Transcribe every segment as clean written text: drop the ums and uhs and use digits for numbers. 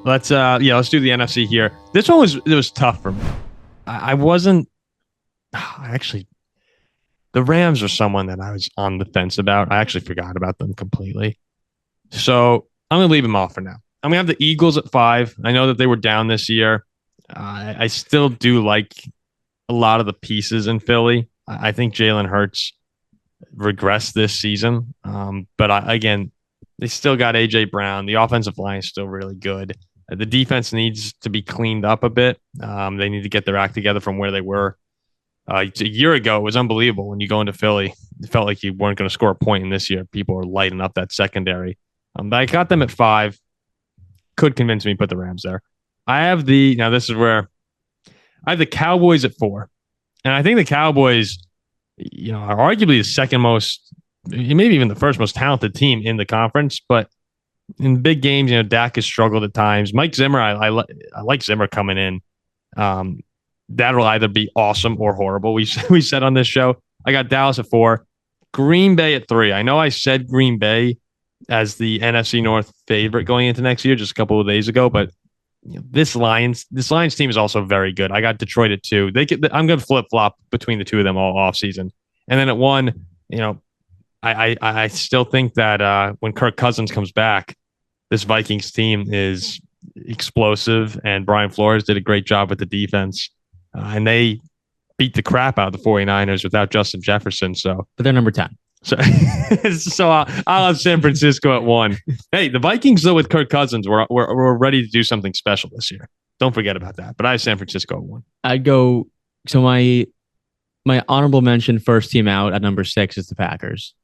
Let's do the NFC here. This one was tough for me. I wasn't actually. The Rams are someone that I was on the fence about. I actually forgot about them completely. So I'm going to leave them off for now. I'm going to have the Eagles at 5. I know that they were down this year. I still do like a lot of the pieces in Philly. I think Jalen Hurts regressed this season. But again, they still got A.J. Brown. The offensive line is still really good. The defense needs to be cleaned up a bit. They need to get their act together from where they were. A year ago, it was unbelievable when you go into Philly. It felt like you weren't going to score a point. And this year, people are lighting up that secondary. But I got them at 5. Could convince me to put the Rams there. This is where I have the Cowboys at 4. And I think the Cowboys, are arguably the second most, maybe even the first most talented team in the conference. But in big games, Dak has struggled at times. Mike Zimmer, I like Zimmer coming in. That'll either be awesome or horrible. We said on this show, I got Dallas at 4, Green Bay at 3. I know I said Green Bay as the NFC North favorite going into next year just a couple of days ago, but this Lions team is also very good. I got Detroit at 2. I'm going to flip flop between the two of them all off season, and then at 1, I still think that when Kirk Cousins comes back, this Vikings team is explosive, and Brian Flores did a great job with the defense. And they beat the crap out of the 49ers without Justin Jefferson. But they're number 10. So I'll have San Francisco at 1. Hey, the Vikings, though, with Kirk Cousins, we're ready to do something special this year. Don't forget about that. But I have San Francisco at 1. I'd go. So my honorable mention first team out at number 6 is the Packers.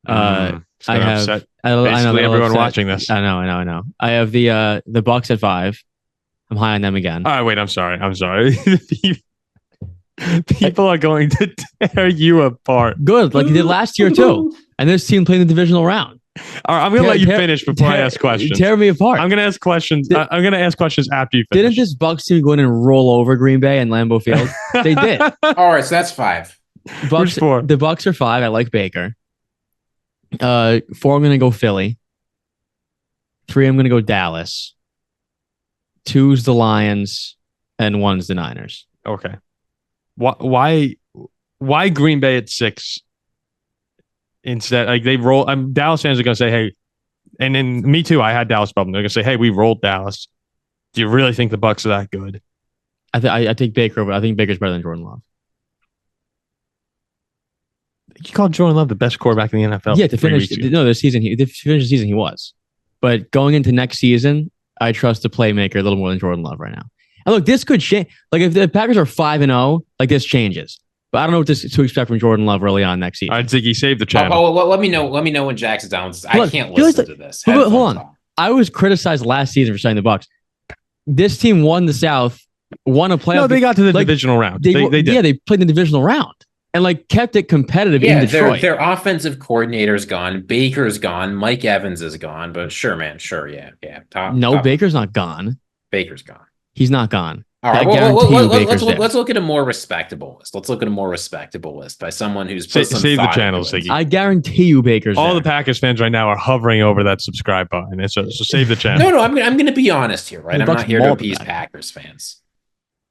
I have basically everyone watching this. I know. I have the Bucks at 5. I'm high on them again. All right, wait. I'm sorry. People are going to tear you apart. Good, like they did last year too. And this team played the divisional round. All right, I'm going to let you finish before I ask questions. Tear me apart. I'm going to ask questions. I'm going to ask questions after you finish. Didn't this Bucks team go in and roll over Green Bay and Lambeau Field? They did. All right, so that's 5. Bucks, 4? The Bucks are 5. I like Baker. 4, I'm going to go Philly. 3, I'm going to go Dallas. 2's the Lions, and 1's the Niners. Okay. Why Green Bay at 6 instead? Like they roll. Dallas fans are going to say, "Hey," and then me too. I had Dallas problem. They're going to say, "Hey, we rolled Dallas." Do you really think the Bucks are that good? I think Baker, but I think Baker's better than Jordan Love. You called Jordan Love the best quarterback in the NFL. Yeah, to finish this season, to finish the season he was. But going into next season, I trust the playmaker a little more than Jordan Love right now. And look, this could change. Like if the Packers are 5-0, like this changes. But I don't know what to expect from Jordan Love early on next season. All right, Ziggy, save the channel. Let me know when Jack's down. I can't listen to this. Hold on. I was criticized last season for saying the Bucks. This team won the South, won a playoff. No, they got to the divisional round. They did. Yeah, they played in the divisional round. And kept it competitive in Detroit. Their offensive coordinator's gone. Baker's gone. Mike Evans is gone. But sure, man. Sure, yeah. Top. Baker's not gone. Baker's gone. He's not gone. All right, let's look at a more respectable list. Let's look at a more respectable list by someone who's put some save the thought channel, into it. Ziggy. I guarantee you, Baker's all there. the Packers fans right now are hovering over that subscribe button. So save the channel. No, I'm going to be honest here, right? I'm not here to appease Packers fans.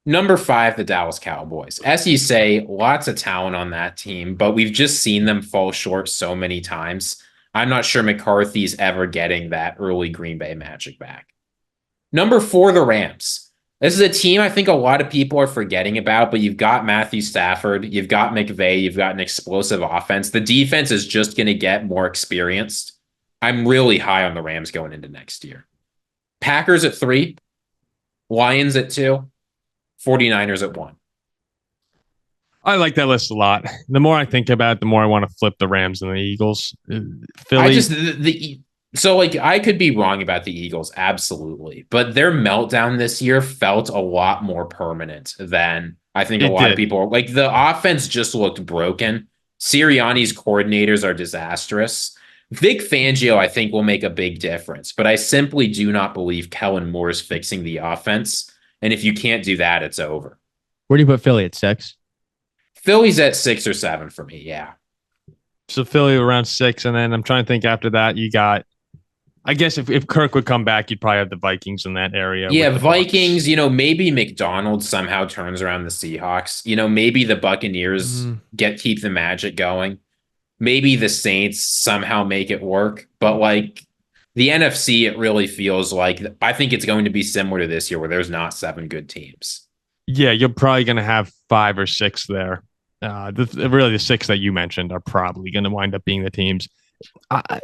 Number 5, the Dallas Cowboys. As you say, lots of talent on that team, but we've just seen them fall short so many times. I'm not sure McCarthy's ever getting that early Green Bay magic back. Number 4, the Rams. This is a team I think a lot of people are forgetting about, but you've got Matthew Stafford, you've got McVay, you've got an explosive offense. The defense is just going to get more experienced. I'm really high on the Rams going into next year. Packers at 3, Lions at 2, 49ers at 1. I like that list a lot. The more I think about it, the more I want to flip the Rams and the Eagles. Philly. I could be wrong about the Eagles, absolutely. But their meltdown this year felt a lot more permanent than I think a lot of people. Like the offense just looked broken. Sirianni's coordinators are disastrous. Vic Fangio, I think, will make a big difference. But I simply do not believe Kellen Moore is fixing the offense. And if you can't do that, it's over. Where do you put Philly at 6? Philly's at 6 or 7 for me, yeah. So Philly around 6, and then I'm trying to think after that, you got I guess if Kirk would come back, you'd probably have the Vikings in that area. Yeah, with the Vikings, Bucs. maybe McDonald somehow turns around the Seahawks. Maybe the Buccaneers keep the magic going. Maybe the Saints somehow make it work. But like the NFC, it really feels like I think it's going to be similar to this year where there's not 7 good teams. Yeah, you're probably going to have 5 or 6 there. Really, the 6 that you mentioned are probably going to wind up being the teams.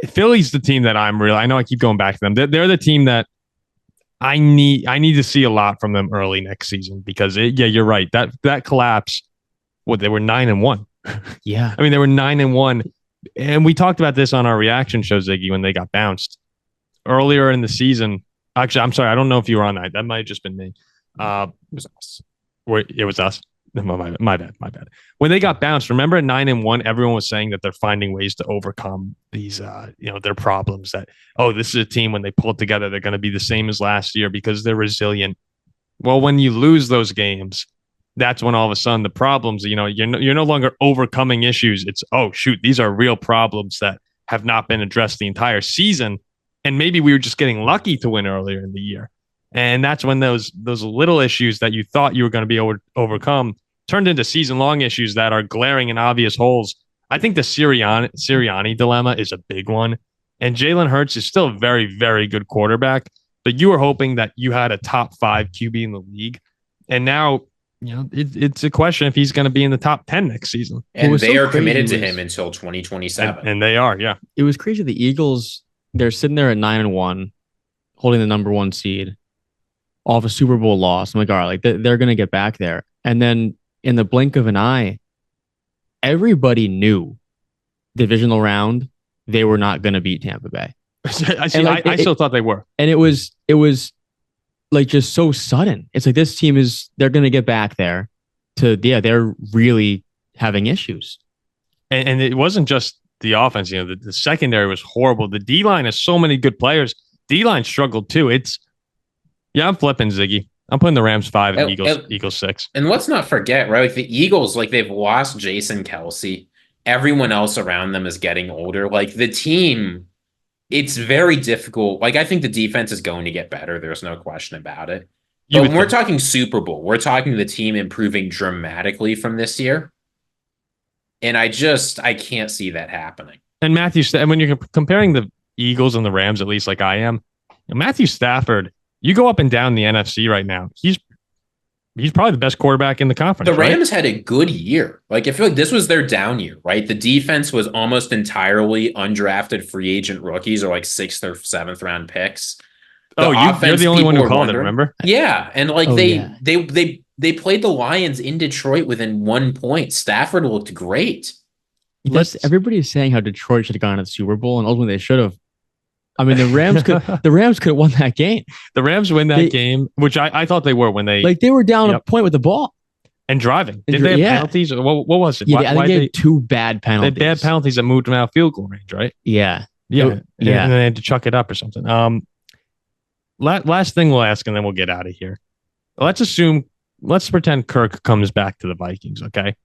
Philly's the team that I know I keep going back to them. They're the team that I need to see a lot from them early next season because you're right. That collapse, they were 9-1. Yeah. I mean, they were 9-1. And we talked about this on our reaction show, Ziggy, when they got bounced earlier in the season. Actually, I'm sorry. I don't know if you were on that. That might have just been me. It was us. It was us. My bad. When they got bounced, remember at 9-1, everyone was saying that they're finding ways to overcome these, their problems. That this is a team when they pull it together, they're going to be the same as last year because they're resilient. Well, when you lose those games, that's when all of a sudden the problems, you're no longer overcoming issues. It's these are real problems that have not been addressed the entire season, and maybe we were just getting lucky to win earlier in the year. And that's when those little issues that you thought you were going to be able to overcome turned into season-long issues that are glaring and obvious holes. I think the Sirianni dilemma is a big one. And Jalen Hurts is still a very, very good quarterback, but you were hoping that you had a top 5 QB in the league. And now, it's a question if he's going to be in the top 10 next season. And they are committed to him until 2027. And they are, yeah. It was crazy. The Eagles, they're sitting there at 9-1, holding the number 1 seed off a Super Bowl loss. I'm like, all right, they're going to get back there. And then in the blink of an eye, everybody knew divisional round, they were not going to beat Tampa Bay. I still thought they were. And it was like just so sudden. It's like this team they're going to get back there they're really having issues. And it wasn't just the offense, the secondary was horrible. The D-line has so many good players. D-line struggled too. I'm flipping Ziggy. I'm putting the Rams 5 and Eagles 6. And let's not forget, right? Like the Eagles, they've lost Jason Kelsey. Everyone else around them is getting older. Like the team, it's very difficult. Like I think the defense is going to get better. There's no question about it. But when we're talking Super Bowl, we're talking the team improving dramatically from this year. And I can't see that happening. And when you're comparing the Eagles and the Rams, at least like I am, Matthew Stafford, you go up and down the NFC right now. He's probably the best quarterback in the conference. The Rams had a good year. Like I feel like this was their down year, right? The defense was almost entirely undrafted free agent rookies or like 6th or 7th round picks. You're the only one who called it, remember? Yeah, and they played the Lions in Detroit within 1 point. Stafford looked great. Everybody is saying how Detroit should have gone to the Super Bowl, and ultimately they should have. I mean, the Rams could have won that game. The Rams win that game, which I thought they were when they were down a point with the ball and driving. Did they have penalties? What was it? Yeah, I think they had 2 bad penalties. They had bad penalties that moved them out of field goal range, right? Yeah. And then they had to chuck it up or something. Last thing we'll ask, and then we'll get out of here. Let's pretend Kirk comes back to the Vikings, okay?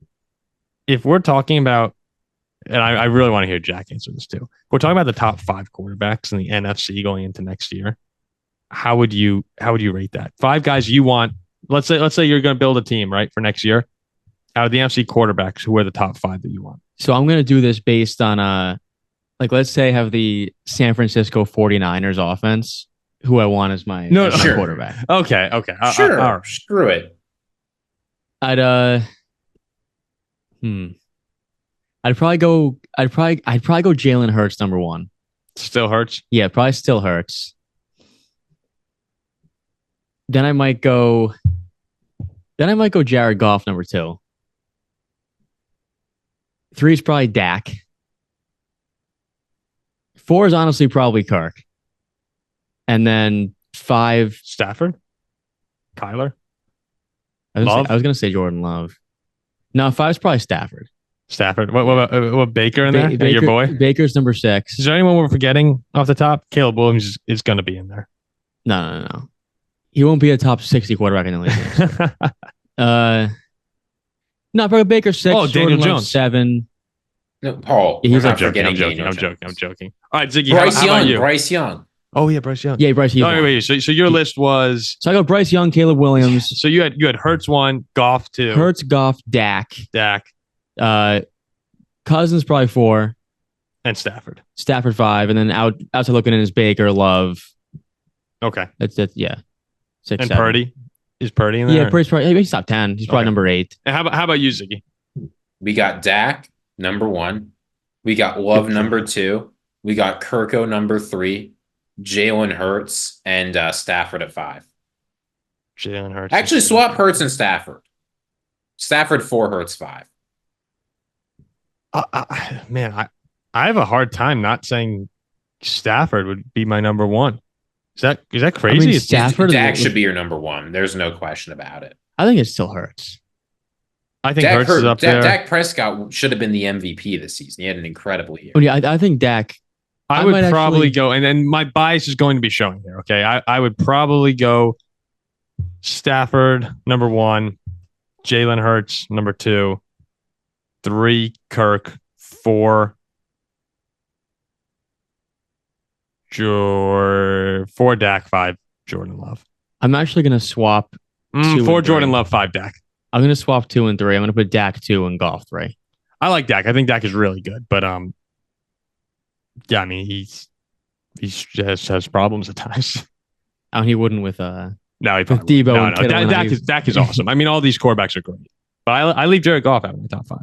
If we're talking about, and I really want to hear Jack answer this too. If we're talking about the top 5 quarterbacks in the NFC going into next year, how would you rate that? 5 guys you want. Let's say you're going to build a team, right, for next year. Out of the NFC quarterbacks, who are the top 5 that you want? So I'm going to do this based on let's say I have the San Francisco 49ers offense, who I want as my quarterback. Okay. Sure. All right. Screw it. I'd probably go Jalen Hurts number 1. Still Hurts? Yeah, probably still Hurts. Then I might go Jared Goff number 2. 3 is probably Dak. 4 is honestly probably Kirk. And then 5 Stafford? Kyler? I was going to say Jordan Love. No, 5 is probably Stafford. Stafford. What Baker in there? Your boy? Baker's number 6. Is there anyone we're forgetting off the top? Caleb Williams is going to be in there. No. He won't be a top 60 quarterback in the league. No, probably Baker 6. Oh, Daniel Jones 7. No, Paul. I'm joking. All right, Ziggy. Bryce Young. Oh yeah, Bryce Young. Yeah, Bryce. He's one. Wait. So your list was. So I go Bryce Young, Caleb Williams. So you had Hurts 1, Goff 2, Hurts, Goff, Dak. Cousins probably 4, and Stafford. Stafford 5, and then outside looking in is Baker, Love. Okay, that's yeah. 6, and 7. Purdy. Is Purdy in there? Yeah, Purdy's probably he's top 10. He's probably number 8. And how about you, Ziggy? We got Dak number 1. We got Love number 2. We got Kirko number 3. Jalen Hurts and Stafford at 5. Jalen Hurts. Actually, swap Hurts and Stafford. Stafford 4, Hurts 5. Man, I have a hard time not saying Stafford would be my number 1. Is that crazy? I mean, Stafford Dak should be your number 1. There's no question about it. I think it still hurts. I think Hurts is up there. Dak Prescott should have been the MVP this season. He had an incredible year. Oh, yeah, I think Dak. I would probably go, and then my bias is going to be showing here. Okay, I would probably go Stafford number 1, Jalen Hurts number 2, 3 Kirk, 4 Dak, 5 Jordan Love. I'm actually going to swap 4 Jordan Love, 5 Dak. I'm going to swap 2 and 3. I'm going to put Dak 2 and Goff 3. I like Dak. I think Dak is really good, but yeah, I mean he has problems at times. Oh, he wouldn't with no, he with Debo. No. Dak is awesome. I mean, all these quarterbacks are great, but I leave Jared Goff out of my top 5.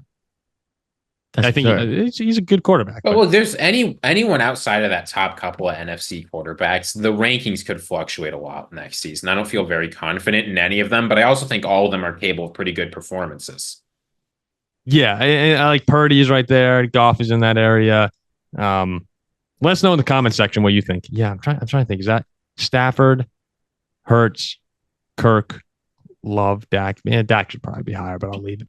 I think he's a good quarterback. But look, there's anyone outside of that top couple of NFC quarterbacks, the rankings could fluctuate a lot next season. I don't feel very confident in any of them, but I also think all of them are capable of pretty good performances. Yeah, I like Purdy is right there. Goff is in that area. Let us know in the comment section what you think. Yeah, I'm trying to think. Is that Stafford, Hurts, Kirk, Love, Dak? Man, Dak should probably be higher, but I'll leave it.